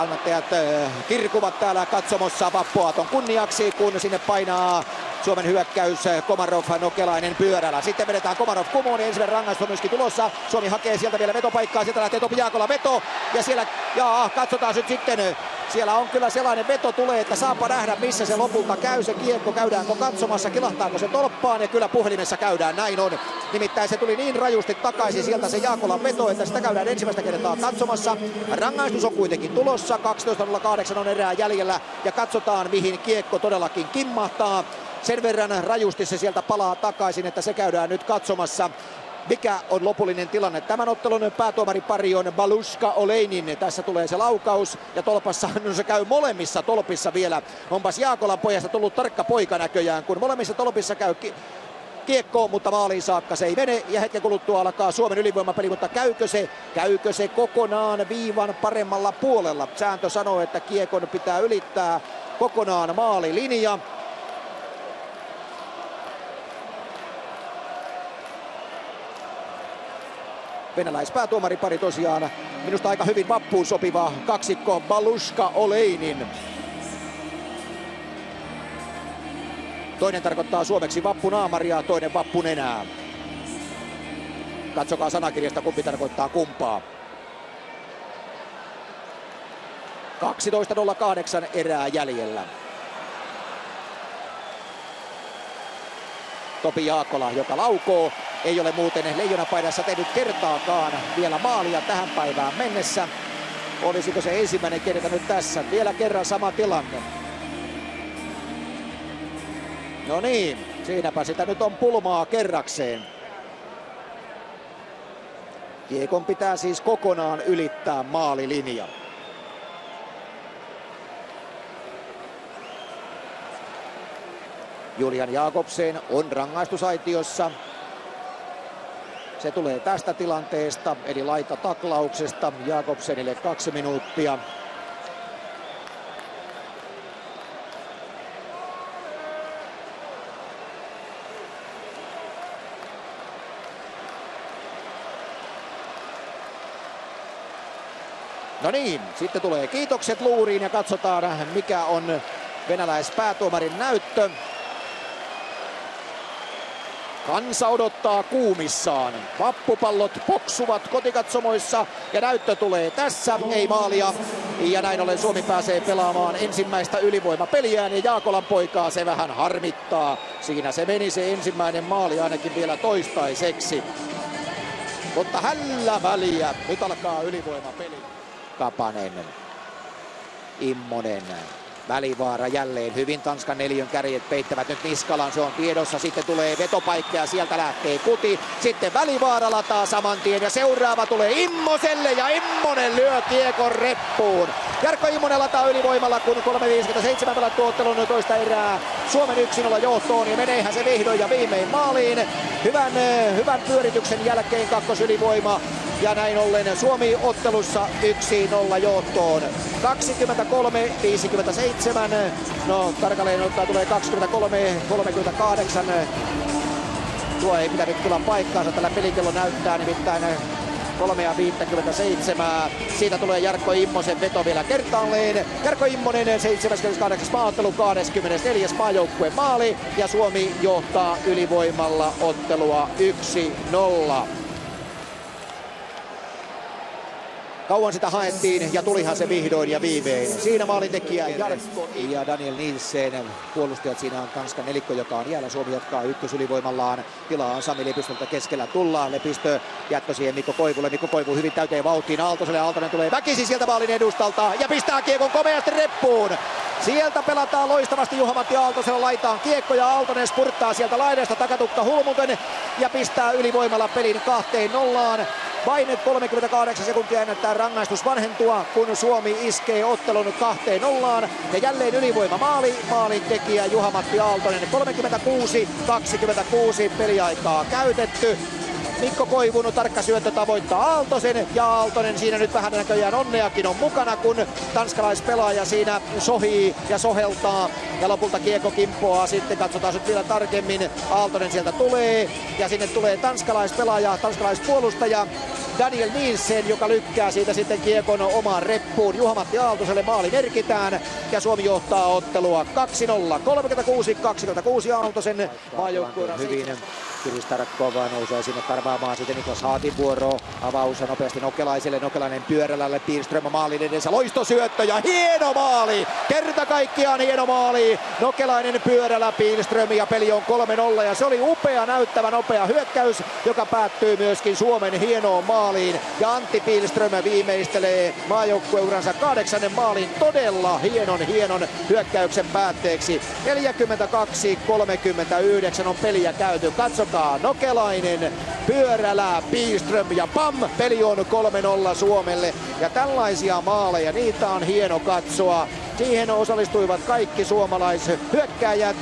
Kannattajat kirkuvat täällä katsomossa Vappuaaton kunniaksi, kun sinne painaa Suomen hyökkäys Komarov, Nokelainen pyörällä. Sitten vedetään Komarov kumoon, niin ensimmäinen rangaistus on myöskin tulossa. Suomi hakee sieltä vielä vetopaikkaa, sieltä lähtee Topi Jaakola veto. Ja siellä, katsotaan nyt sitten, siellä on kyllä sellainen veto tulee, että saapa nähdä missä se lopulta käy. Se kiekko käydäänkö katsomassa, kilahtaako se tolppaan ja kyllä puhelimessa käydään, näin on. Nimittäin se tuli niin rajusti takaisin sieltä se Jaakolan veto, että sitä käydään ensimmäistä kertaa katsomassa. Rangaistus on kuitenkin tulossa, 12.08 on erää jäljellä ja katsotaan mihin kiekko todellakin kimmahtaa. Sen verran rajusti se sieltä palaa takaisin, että se käydään nyt katsomassa. Mikä on lopullinen tilanne? Tämän ottelun päätuomaripari on Baluska Oleinin. Tässä tulee se laukaus ja tolpassa no se käy molemmissa tolpissa vielä. Onpas Jaakolan pojasta tullut tarkka poika näköjään, kun molemmissa tolpissa käy kiekko, mutta maaliin saakka se ei mene ja hetken kuluttua alkaa Suomen ylivoimapeli, mutta käykö se kokonaan viivan paremmalla puolella? Sääntö sanoo, että kiekon pitää ylittää kokonaan maalilinja. Venäläispäätuomaripari tosiaan, minusta aika hyvin Vappuun sopiva kaksikko Baluska Oleinin. Toinen tarkoittaa suomeksi vappunaamaria, toinen vappunenää. Katsokaa sanakirjasta kumpi tarkoittaa kumpaa. 12.08 erää jäljellä. Topi Jaakola, joka laukoo, ei ole muuten leijonapaidassa tehnyt kertaakaan vielä maalia tähän päivään mennessä. Olisiko se ensimmäinen kerta nyt tässä? Vielä kerran sama tilanne. No niin, siinäpä sitä nyt on pulmaa kerrakseen. Kiekon pitää siis kokonaan ylittää maalilinja. Julian Jakobsen on rangaistusaitiossa. Se tulee tästä tilanteesta, eli laitataklauksesta. Jakobsenille 2 minuuttia. No niin, sitten tulee kiitokset luuriin ja katsotaan mikä on venäläispäätuomarin näyttö. Kansa odottaa kuumissaan. Vappupallot poksuvat kotikatsomoissa ja näyttö tulee tässä. Ei maalia. Ja näin ollen Suomi pääsee pelaamaan ensimmäistä ylivoimapeliään ja Jaakolan poikaa se vähän harmittaa. Siinä se meni se ensimmäinen maali ainakin vielä toistaiseksi. Mutta hällä väliä. Nyt alkaa ylivoimapeli. Kapanen. Immonen. Välivaara jälleen hyvin. Tanskan neljön kärjet peittävät nyt Niskalan. Se on tiedossa. Sitten tulee vetopaikka ja sieltä lähtee Kuti. Sitten Välivaara lataa saman tien ja seuraava tulee Immoselle ja Immonen lyö kiekon reppuun. Jarkko Immonen lataa ylivoimalla, kun 3.57 pelattu ottelun toista erää. Suomen 1-0 johtoon ja meneehän se vihdoin ja viimein maaliin. Hyvän pyörityksen jälkeen kakkosylivoima. Ja näin ollen Suomi ottelussa 1-0 johtoon. 23-57. No tarkalleen ottaen tulee 23-38. Tuo ei pitänyt kyllä paikkaansa. Tällä pelikello näyttää nimittäin 3.57. Siitä tulee Jarkko Immosen veto vielä kertaalleen. Jarkko Immonen 78. maaottelu, 24. maajoukkueen maali. Ja Suomi johtaa ylivoimalla ottelua 1-0. Kauan sitä haettiin ja tulihan se vihdoin ja viimein. Siinä maalintekijä Jarkko ja Daniel Nielsen. Puolustajat siinä on Tanskan nelikko, joka on jäällä. Suomi jatkaa ykkösylivoimallaan. Tilaa on Sami Lepistöltä keskellä tullaan. Lepistö jättö siihen Mikko Koivulle. Mikko Koivu hyvin täyteen vauhtiin Aaltoselle. Aaltonen tulee väkisin sieltä maalin edustalta ja pistää kiekon komeasti reppuun. Sieltä pelataan loistavasti Juha-Matti Aaltosella laitaan kiekko ja Aaltonen spurttaa sieltä laidasta takatukka Hulmuten ja pistää ylivoimalla pelin 2-0. Vain 38 sekuntia ennättää rangaistus vanhentua, kun Suomi iskee ottelun 2-0. Ja jälleen ylivoima maalin tekijä Juha-Matti Aaltonen. 36-26 peliaikaa käytetty. Mikko Koivun tarkka syöttö tavoittaa Aaltosen ja Aaltonen siinä nyt vähän näköjään onneakin on mukana, kun tanskalaispelaaja siinä sohii ja soheltaa ja lopulta kiekko kimpoaa. Sitten katsotaan nyt vielä tarkemmin. Aaltonen sieltä tulee ja sinne tulee tanskalaispelaaja, tanskalaispuolustaja Daniel Nielsen, joka lykkää siitä sitten kiekon omaan reppuun. Juha-Matti Aaltoselle maali merkitään ja Suomi johtaa ottelua 2-0. 36-26 Aaltosen maajoukkueen hyvin. Kiristarkov nousee sinne karvaamaan sitten Niklas Haardin vuoro. Avaus nopeasti Nokelaiselle. Nokelainen pyörälälle. Pihlström maalin edessä. Loistosyöttö ja hieno maali! Kerta kaikkiaan hieno maali. Nokelainen pyörälä Pihlström ja peli on 3-0 ja se oli upea, näyttävä, nopea hyökkäys, joka päättyy myöskin Suomen hienoon maaliin. Ja Antti Pihlström viimeistelee maajoukkueuransa 8. maalin todella hienon hyökkäyksen päätteeksi. 42-39 on peliä käyty. Katsokaa. Nokelainen, pyörälä, Pihlström ja pam! Peli on 3-0 Suomelle. Ja tällaisia maaleja, niitä on hieno katsoa. Siihen osallistuivat kaikki suomalaishyökkääjät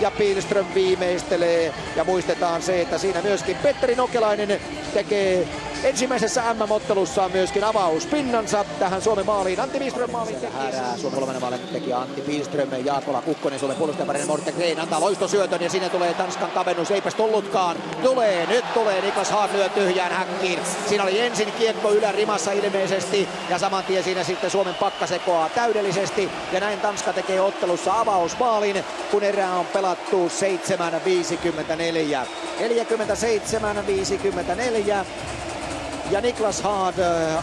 ja Pihlström viimeistelee. Ja muistetaan se, että siinä myöskin Petteri Nokelainen tekee ensimmäisessä MM-ottelussaan myöskin avauspinnansa tähän Suomen maaliin. Antti Pihlström maaliin häärää. Suomen kolmannen maalin tekijä Antti Pihlström. Jaakola Kukkonen, Suomen puolustajaparinen Morten Green antaa loistosyötön ja sinne tulee Tanskan kavennus. Eipäs tullutkaan. Nyt tulee Niklas Haard lyö tyhjään häkkiin. Siinä oli ensin kiekko ylärimassa ilmeisesti ja saman tien siinä sitten Suomen pakka sekoaa täydellisesti. Ja näin Tanska tekee ottelussa avausmaalin, kun erää on pelattu 7.54. 47.54. Ja Niklas Haard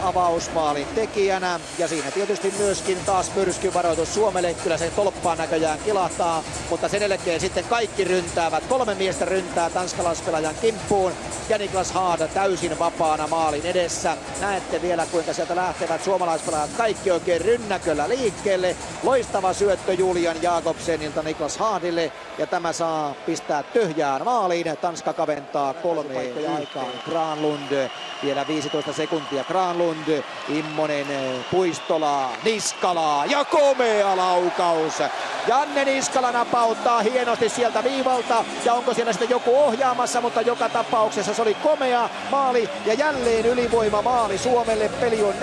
avausmaalin tekijänä. Ja siinä tietysti myöskin taas myrskyvaroitus Suomelle. Kyllä se tolppaan näköjään kilahtaa. Mutta sen jälkeen sitten kaikki ryntäävät. 3 miestä ryntää tanskalaispelaajan kimppuun. Ja Niklas Haard täysin vapaana maalin edessä. Näette vielä kuinka sieltä lähtevät suomalaispelaajat kaikki oikein rynnäköllä liikkeelle. Loistava syöttö Julian Jakobsenilta Niklas Haardille. Ja tämä saa pistää tyhjään maaliin. Tanska kaventaa 3 aikaan. Granlund vielä 15 sekuntia. Granlund, Immonen, Puistola, Niskala ja komea laukaus. Janne Niskala napauttaa hienosti sieltä viivalta ja onko siellä sitten joku ohjaamassa, mutta joka tapauksessa se oli komea maali ja jälleen ylivoima maali Suomelle. Peli on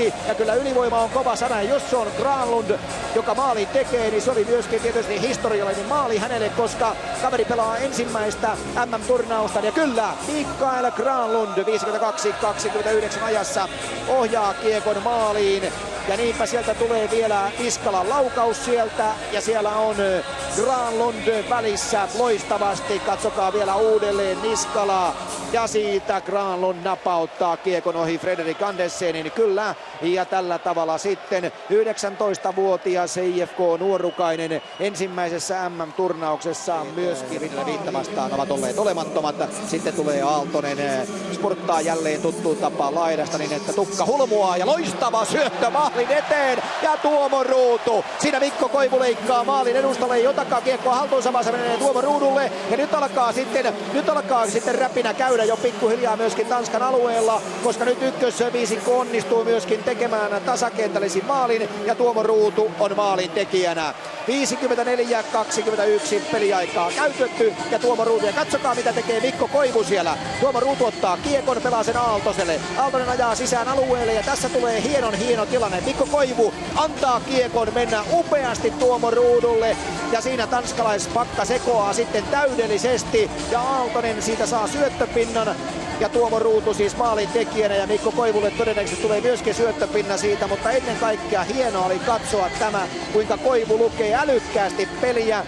4-1 ja kyllä ylivoima on kova sana. Ja jos se on Granlund, joka maali tekee, niin se oli myöskin tietysti historiallinen maali hänelle, koska kaveri pelaa ensimmäistä MM-turnausta. Ja kyllä, Mikael Granlund 52-29 ajassa ohjaa kiekon maaliin. Ja niinpä sieltä tulee vielä Niskalan laukaus sieltä ja siellä on Granlund välissä loistavasti. Katsokaa vielä uudelleen Niskala ja siitä Granlund napauttaa kiekon ohi Frederik Andersenin. Kyllä, ja tällä tavalla sitten 19-vuotias IFK nuorukainen ensimmäisessä MM-turnauksessa myöskin Viittä vastaan ovat olleet olemattomat. Sitten tulee Aaltonen, spurttaa jälleen tuttuun tapaan laidasta niin että tukka hulmuaa ja loistava syöttö maalin eteen ja Tuomo Ruutu. Siinä Mikko Koivu leikkaa maalin edustalle, ei otakaan kiekkoa haltuunsa, vaan se menee Tuomo Ruudulle ja nyt alkaa sitten räpinä käydä jo pikkuhiljaa myöskin Tanskan alueella, koska nyt ykkösviisikko onnistuu myöskin tekemään tasakentällisen maalin ja Tuomo Ruutu on maalin tekijänä. 54-21 peliaikaa käytetty ja Tuomo Ruutu, ja katsokaa mitä tekee Mikko Koivu siellä. Tuomo Ruutu ottaa kiekon, pelaa sen Aaltoselle. Aaltonen ajaa sisään alueelle ja tässä tulee hieno tilanne. Mikko Koivu antaa kiekon mennä upeasti Tuomo Ruudulle ja siinä tanskalaispakka sekoaa sitten täydellisesti ja Aaltonen siitä saa syöttöpinnan. Ja Tuomo Ruutu siis maalin tekijänä ja Mikko Koivulle todennäköisesti tulee myöskin syöttöpinna siitä, mutta ennen kaikkea hienoa oli katsoa tämä, kuinka Koivu lukee älykkäästi peliä